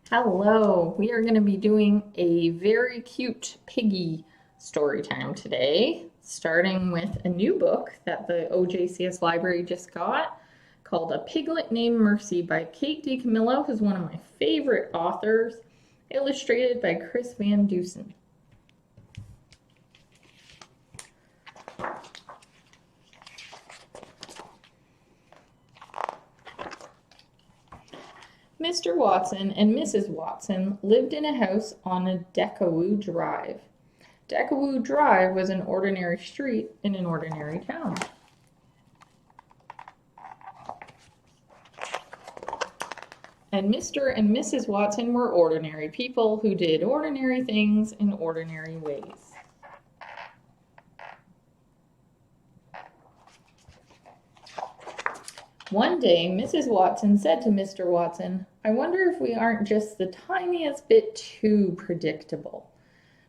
Hello, we are going to be doing a very cute piggy story time today, starting with a new book that the OJCS library just got called A Piglet Named Mercy by Kate DiCamillo, who's one of my favorite authors, illustrated by Chris Van Dusen. Mr. Watson and Mrs. Watson lived in a house on a Decawoo Drive. Decawoo Drive was an ordinary street in an ordinary town. And Mr. and Mrs. Watson were ordinary people who did ordinary things in ordinary ways. One day, Mrs. Watson said to Mr. Watson, "I wonder if we aren't just the tiniest bit too predictable."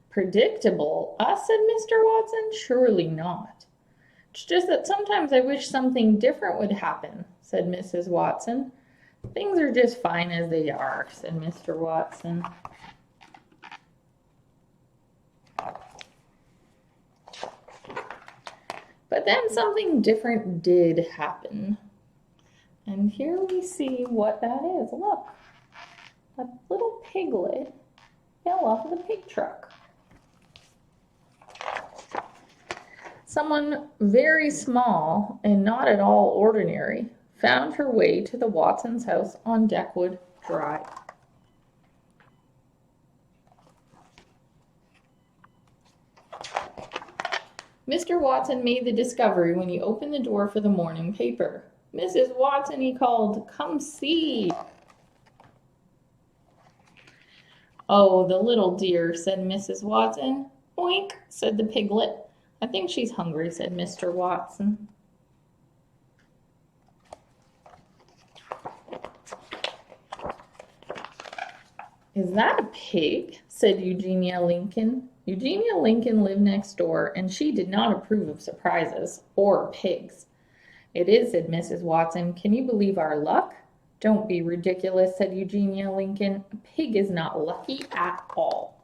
"Predictable? Us?" said Mr. Watson. "Surely not." "It's just that sometimes I wish something different would happen," said Mrs. Watson. "Things are just fine as they are," said Mr. Watson. But then something different did happen. And here we see what that is. Look, a little piglet fell off of the pig truck. Someone very small and not at all ordinary found her way to the Watsons' house on Deckwood Drive. Mr. Watson made the discovery when he opened the door for the morning paper. "Mrs. Watson," he called, "come see." "Oh, the little dear," said Mrs. Watson. "Oink," said the piglet. "I think she's hungry," said Mr. Watson. "Is that a pig?" said Eugenia Lincoln. Eugenia Lincoln lived next door, and she did not approve of surprises or pigs. "It is," said Mrs. Watson. "Can you believe our luck?" "Don't be ridiculous," said Eugenia Lincoln. "A pig is not lucky at all."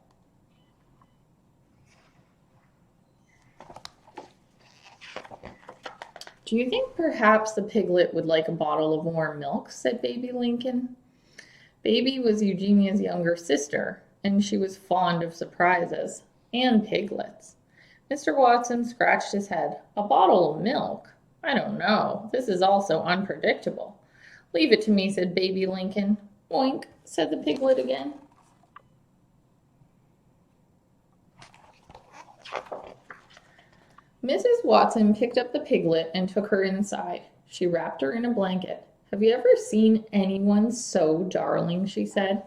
"Do you think perhaps the piglet would like a bottle of warm milk?" said Baby Lincoln. Baby was Eugenia's younger sister, and she was fond of surprises and piglets. Mr. Watson scratched his head. "A bottle of milk? I don't know. This is all so unpredictable." "Leave it to me," said Baby Lincoln. "Oink," said the piglet again. Mrs. Watson picked up the piglet and took her inside. She wrapped her in a blanket. "Have you ever seen anyone so darling?" she said.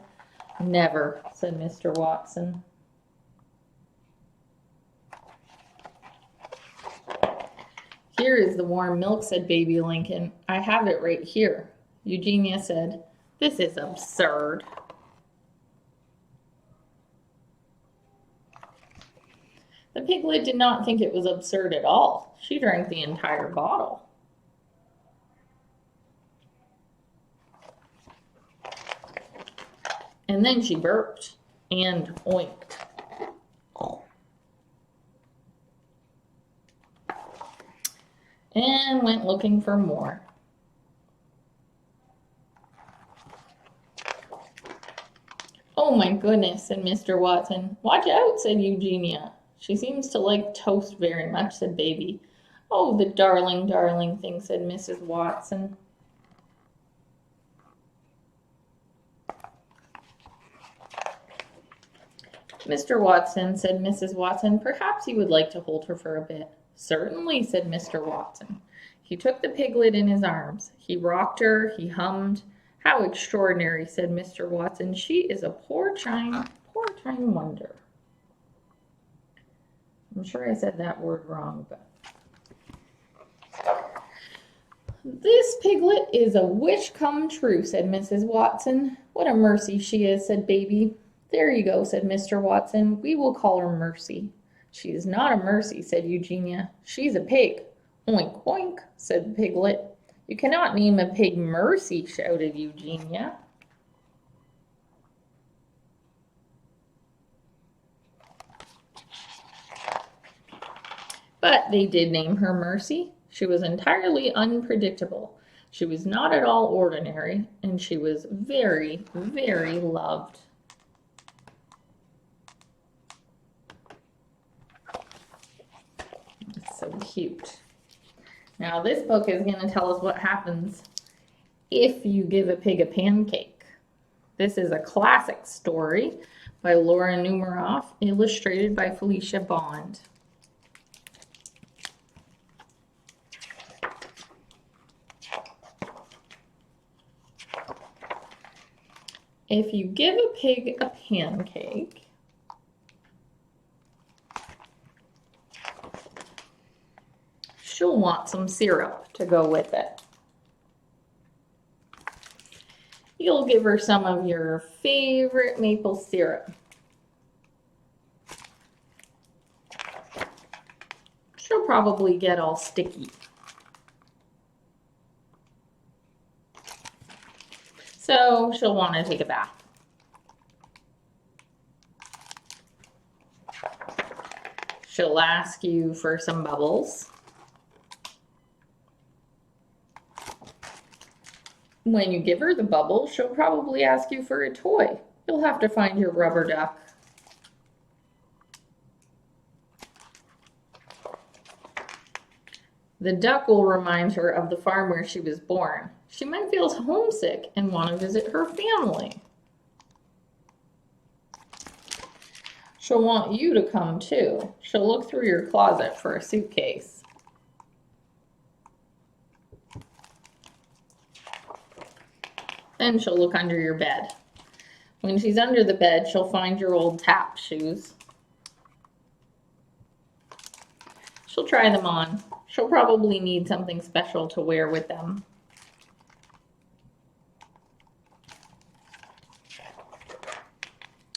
"Never," said Mr. Watson. "Here is the warm milk," said Baby Lincoln. "I have it right here." Eugenia said, "This is absurd." The piglet did not think it was absurd at all. She drank the entire bottle. And then she burped and oinked. And went looking for more. "Oh my goodness," said Mr. Watson. "Watch out," said Eugenia. "She seems to like toast very much," said Baby. "Oh, the darling, darling thing," said Mrs. Watson. "Mr. Watson," said Mrs. Watson, "perhaps you would like to hold her for a bit." "Certainly," said Mr. Watson. He took the piglet in his arms. He rocked her, he hummed. "How extraordinary," said Mr. Watson. "She is a poor time wonder." I'm sure I said that word wrong, but. "This piglet is a wish come true," said Mrs. Watson. "What a mercy she is," said Baby. "There you go," said Mr. Watson. "We will call her Mercy." "She is not a mercy," said Eugenia. "She's a pig." "Oink, oink," said the piglet. "You cannot name a pig Mercy," shouted Eugenia. But they did name her Mercy. She was entirely unpredictable. She was not at all ordinary, and she was very, very loved. It's so cute. Now this book is going to tell us what happens if you give a pig a pancake. This is a classic story by Laura Numeroff, illustrated by Felicia Bond. If you give a pig a pancake, she'll want some syrup to go with it. You'll give her some of your favorite maple syrup. She'll probably get all sticky. So she'll want to take a bath. She'll ask you for some bubbles. When you give her the bubbles, she'll probably ask you for a toy. You'll have to find your rubber duck. The duck will remind her of the farm where she was born. She might feel homesick and want to visit her family. She'll want you to come too. She'll look through your closet for a suitcase. Then she'll look under your bed. When she's under the bed, she'll find your old tap shoes. She'll try them on. She'll probably need something special to wear with them.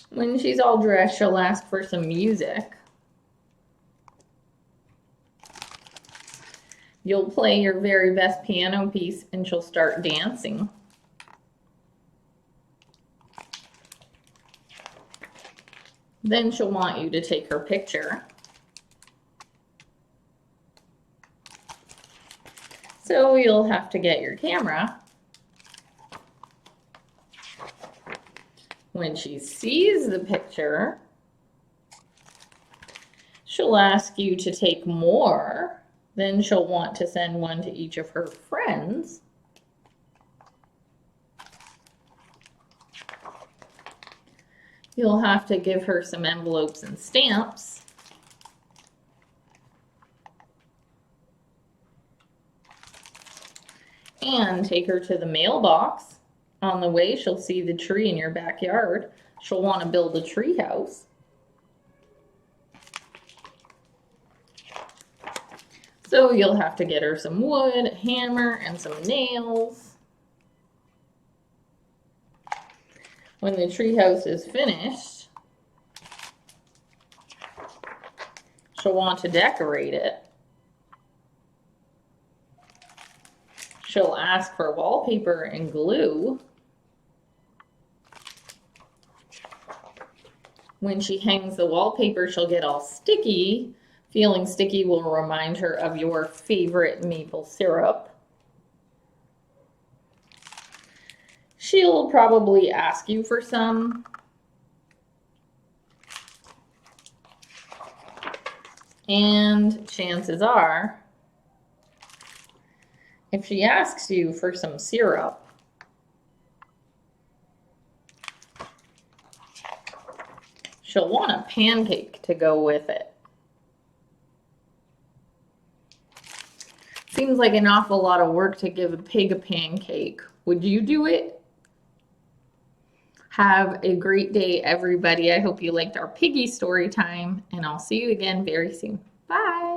When she's all dressed, she'll ask for some music. You'll play your very best piano piece and she'll start dancing. Then she'll want you to take her picture. So you'll have to get your camera. When she sees the picture, she'll ask you to take more. Then she'll want to send one to each of her friends. You'll have to give her some envelopes and stamps. And take her to the mailbox. On the way, she'll see the tree in your backyard. She'll want to build a tree house. So you'll have to get her some wood, a hammer, and some nails. When the tree house is finished, she'll want to decorate it. She'll ask for wallpaper and glue. When she hangs the wallpaper, she'll get all sticky. Feeling sticky will remind her of your favorite maple syrup. She'll probably ask you for some. And chances are, if she asks you for some syrup, she'll want a pancake to go with it. Seems like an awful lot of work to give a pig a pancake. Would you do it? Have a great day, everybody. I hope you liked our piggy story time, and I'll see you again very soon. Bye.